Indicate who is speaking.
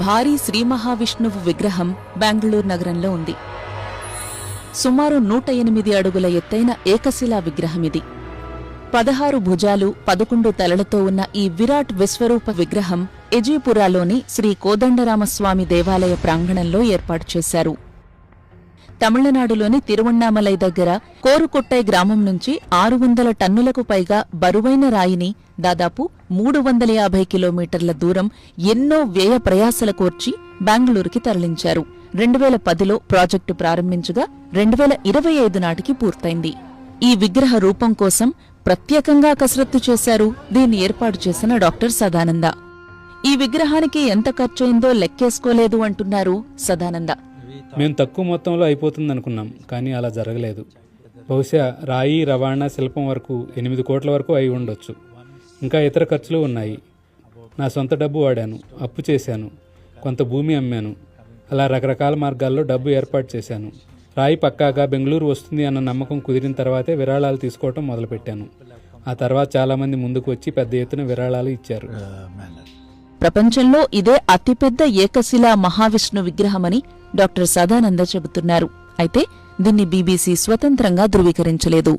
Speaker 1: భారీ శ్రీ మహావిష్ణువు విగ్రహం బెంగళూరు నగరంలో ఉంది. సుమారు 108 అడుగుల ఎత్తైన ఏకశిలా విగ్రహమిది. 16 భుజాలు 11 తలలతో ఉన్న ఈ విరాట్ విశ్వరూప విగ్రహం ఎజీపురాలోని శ్రీ కోదండరామస్వామి దేవాలయ ప్రాంగణంలో ఏర్పాటు చేశారు. తమిళనాడులోని తిరువణ్ణామలై దగ్గర కోరుకొట్టై గ్రామం నుంచి 600 టన్నులకు పైగా బరువైన రాయిని దాదాపు 350 కిలోమీటర్ల దూరం ఎన్నో వ్యయ ప్రయాసల కోర్చి బెంగళూరుకి తరలించారు. 2010లో ప్రాజెక్టు ప్రారంభించగా 2025 నాటికి పూర్తయింది. ఈ విగ్రహ రూపం కోసం ప్రత్యేకంగా కసరత్తు చేశారు దీన్ని ఏర్పాటు చేసిన డాక్టర్ సదానంద. ఈ విగ్రహానికి ఎంత ఖర్చయిందో లెక్కేసుకోలేదు అంటున్నారు సదానంద.
Speaker 2: మేము తక్కువ మొత్తంలో అయిపోతుందనుకున్నాం, కానీ అలా జరగలేదు. బహుశా రాయి, రవాణా, శిల్పం వరకు 8 కోట్ల వరకు అయి ఉండొచ్చు. ఇంకా ఇతర ఖర్చులు ఉన్నాయి. నా సొంత డబ్బు వాడాను, అప్పు చేశాను, కొంత భూమి అమ్మాను. అలా రకరకాల మార్గాల్లో డబ్బు ఏర్పాటు చేశాను. రాయి పక్కాగా బెంగళూరు వస్తుంది అన్న నమ్మకం కుదిరిన తర్వాతే విరాళాలు తీసుకోవటం మొదలుపెట్టాను. ఆ తర్వాత చాలామంది ముందుకు వచ్చి పెద్ద ఎత్తున విరాళాలు ఇచ్చారు.
Speaker 1: ప్రపంచంలో ఇదే అతిపెద్ద ఏకశిలా మహావిష్ణు విగ్రహమని డాక్టర్ సదానంద చెబుతున్నారు. అయితే దీన్ని బీబీసీ స్వతంత్రంగా ధృవీకరించలేదు.